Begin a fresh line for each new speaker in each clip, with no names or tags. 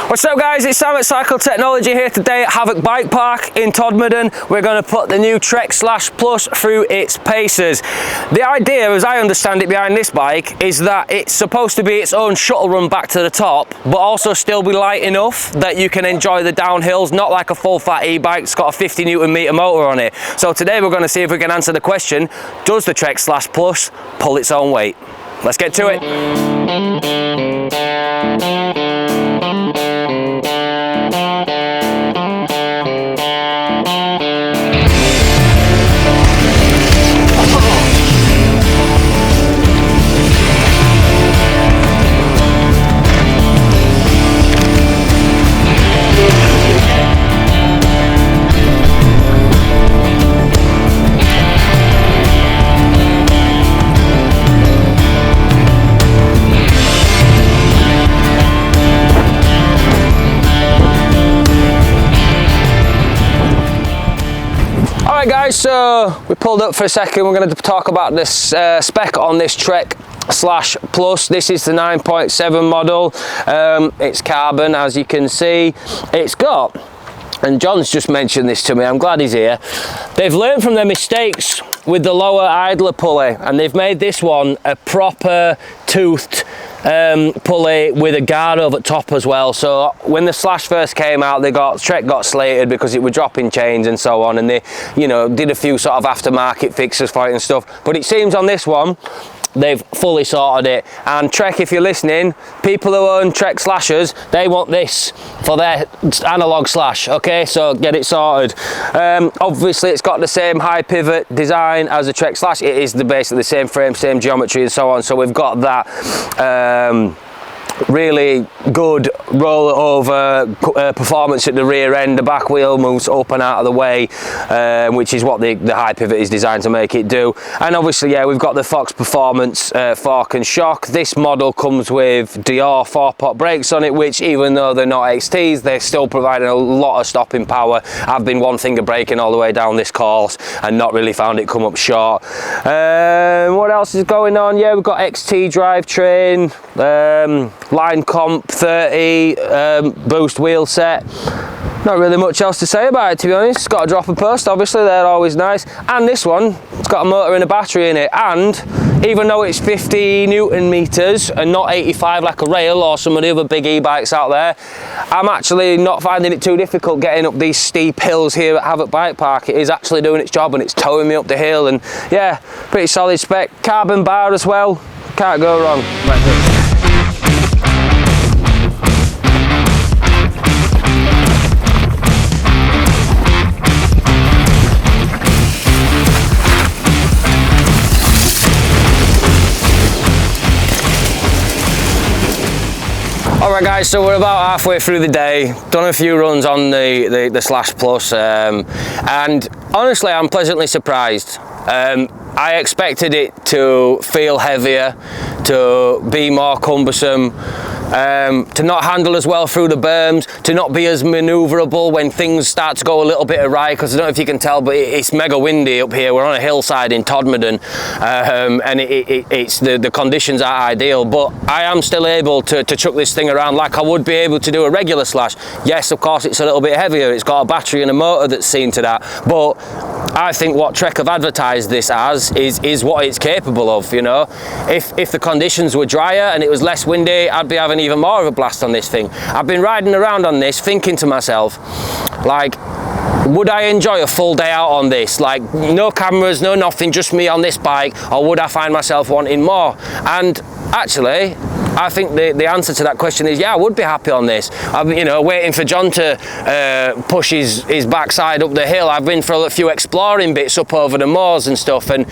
What's up guys, it's Sam at Cycle Technology here today at Havok Bike Park in Todmorden. We're going to put the new Trek Slash Plus through its paces. The idea, as I understand it behind this bike, is that it's supposed to be its own shuttle run back to the top, but also still be light enough that you can enjoy the downhills, not like a full fat e-bike. It's got a 50 Newton meter motor on it. So today we're going to see if we can answer the question, does the Trek Slash Plus pull its own weight? Let's get to it. Alright guys, so we pulled up for a second. We're going to talk about this spec on this Trek Slash Plus. This is the 9.7 model. It's carbon, as you can see. It's got, and John's just mentioned this to me, I'm glad he's here, they've learned from their mistakes with the lower idler pulley, and they've made this one a proper toothed pulley with a guard over top as well. So when the Slash first came out, Trek got slated because it was dropping chains and so on, and they, you know, did a few sort of aftermarket fixes for it and stuff. But it seems on this one, they've fully sorted it. And Trek, if you're listening, people who own Trek Slashers, they want this for their analog Slash, okay? So get it sorted. Obviously it's got the same high pivot design as the Trek Slash. It is basically the same frame, same geometry and so on. So we've got that really good roll over performance at the rear end. The back wheel moves up and out of the way, which is what the high pivot is designed to make it do. And obviously, yeah, we've got the Fox Performance fork and shock. This model comes with Dior 4-pot brakes on it, which even though they're not XTs, they're still providing a lot of stopping power. I've been one finger braking all the way down this course and not really found it come up short. What else is going on? Yeah, we've got XT drivetrain, line comp 30 boost wheel set. Not really much else to say about it, to be honest. It's got a dropper post, obviously, they're always nice. And this one, it's got a motor and a battery in it. And even though it's 50 Newton meters and not 85 like a rail or some of the other big e-bikes out there, I'm actually not finding it too difficult getting up these steep hills here at Havok Bike Park. It is actually doing its job and it's towing me up the hill, and yeah, pretty solid spec. Carbon bar as well, can't go wrong. Alright guys, so we're about halfway through the day, done a few runs on the Slash Plus, and honestly I'm pleasantly surprised. I expected it to feel heavier, to be more cumbersome, to not handle as well through the berms, to not be as manoeuvrable when things start to go a little bit awry, because I don't know if you can tell, but it's mega windy up here. We're on a hillside in Todmorden, and the conditions are ideal, but I am still able to chuck this thing around like I would be able to do a regular Slash. Yes, of course, it's a little bit heavier. It's got a battery and a motor that's seen to that, but I think what Trek have advertised this as is what it's capable of, you know. If the conditions were drier and it was less windy, I'd be having even more of a blast on this thing. I've been riding around on this thinking to myself, like, would I enjoy a full day out on this? Like, no cameras, no nothing, just me on this bike, or would I find myself wanting more? And actually, I think the answer to that question is, yeah, I would be happy on this. I'm, you know, waiting for John to push his backside up the hill. I've been for a few exploring bits up over the moors and stuff, and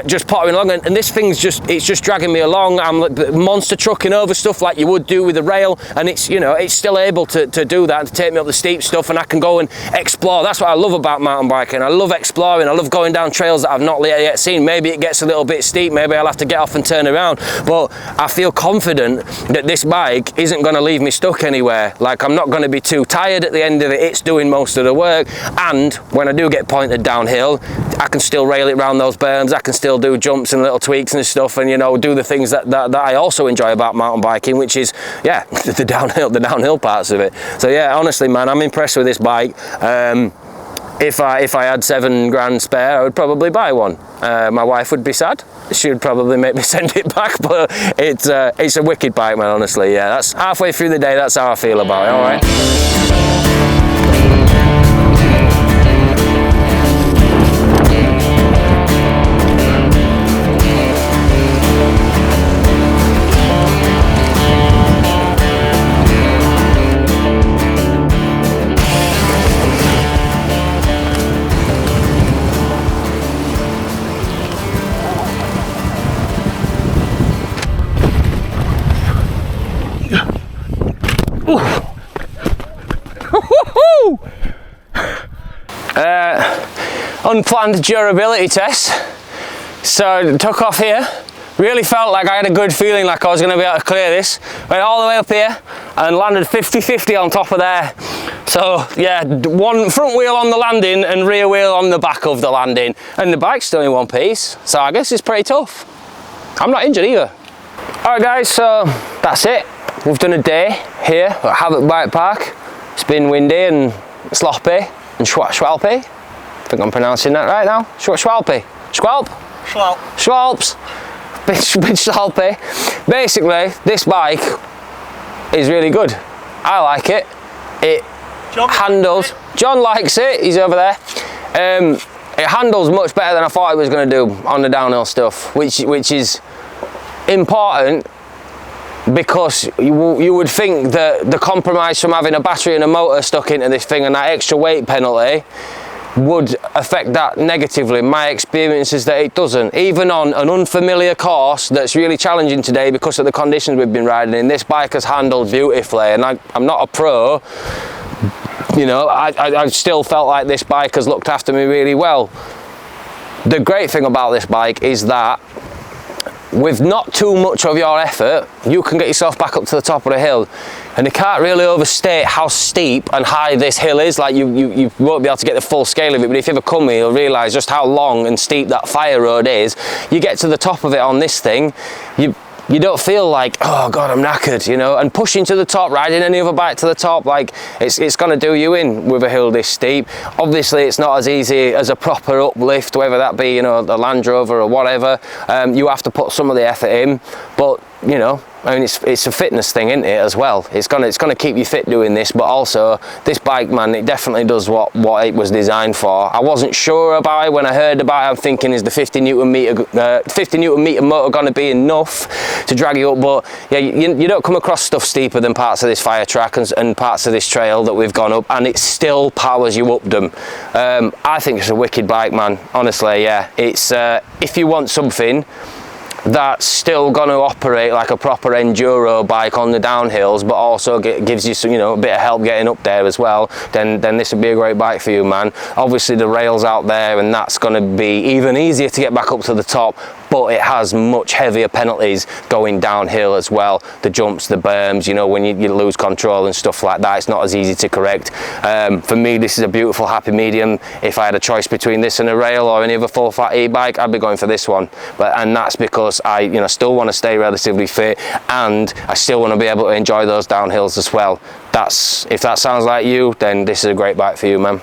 just pottering along. And this thing's just dragging me along. I'm like monster trucking over stuff like you would do with a rail, and it's, you know, it's still able to do that, to take me up the steep stuff, and I can go and explore. That's what I love about mountain biking. I love exploring. I love going down trails that I've not yet seen. Maybe it gets a little bit steep. Maybe I'll have to get off and turn around, but I feel confident confident that this bike isn't going to leave me stuck anywhere. Like, I'm not going to be too tired at the end of it. It's doing most of the work, and when I do get pointed downhill, I can still rail it around those berms. I can still do jumps and little tweaks and stuff, and, you know, do the things that I also enjoy about mountain biking, which is, yeah, the downhill parts of it. So yeah, honestly, man, I'm impressed with this bike. If I had £7 spare, I would probably buy one. My wife would be sad. She would probably make me send it back, but it's a wicked bike, man, honestly. Yeah, that's halfway through the day, that's how I feel about it. All right. Unplanned durability test. So took off here, really felt like I had a good feeling like I was going to be able to clear this. Went all the way up here and landed 50-50 on top of there. So yeah, one front wheel on the landing and rear wheel on the back of the landing, and the bike's still in one piece, so I guess it's pretty tough. I'm not injured either. Alright guys, so that's it. We've done a day here at Havok Bike Park. It's been windy and sloppy and schwalpy. I think I'm pronouncing that right now. Schwalpy. Schwalp?
Schwalp.
Schwalps. Bit schwalpy. Basically, this bike is really good. I like it. It handles. John likes it. He's over there. It handles much better than I thought it was going to do on the downhill stuff, which is important, because you would think that the compromise from having a battery and a motor stuck into this thing and that extra weight penalty would affect that negatively. My experience is that it doesn't. Even on an unfamiliar course that's really challenging today because of the conditions we've been riding in, this bike has handled beautifully, and I'm not a pro, you know, I still felt like this bike has looked after me really well. The great thing about this bike is that with not too much of your effort, you can get yourself back up to the top of the hill. And you can't really overstate how steep and high this hill is. Like, you won't be able to get the full scale of it, but if you ever come here, you'll realise just how long and steep that fire road is. You get to the top of it on this thing, you don't feel like, oh God, I'm knackered, you know, and pushing to the top, riding any other bike to the top, like, it's going to do you in with a hill this steep. Obviously, it's not as easy as a proper uplift, whether that be, you know, the Land Rover or whatever. You have to put some of the effort in, but, you know, I mean, it's a fitness thing, isn't it, as well? It's gonna keep you fit doing this, but also this bike, man, it definitely does what it was designed for. I wasn't sure about it when I heard about it. I'm thinking, is the 50 Newton meter motor gonna be enough to drag you up? But yeah, you don't come across stuff steeper than parts of this fire track and parts of this trail that we've gone up, and it still powers you up them. I think it's a wicked bike, man. Honestly, yeah. It's if you want something that's still going to operate like a proper enduro bike on the downhills, but also gives you some, you know, a bit of help getting up there as well, then this would be a great bike for you, man. Obviously the rails out there, and that's going to be even easier to get back up to the top, but it has much heavier penalties going downhill as well. The jumps, the berms, you know, when you lose control and stuff like that, it's not as easy to correct. For me, this is a beautiful happy medium. If I had a choice between this and a rail or any other full fat e-bike, I'd be going for this one. And that's because I, you know, still want to stay relatively fit, and I still want to be able to enjoy those downhills as well. If that sounds like you, then this is a great bike for you, man.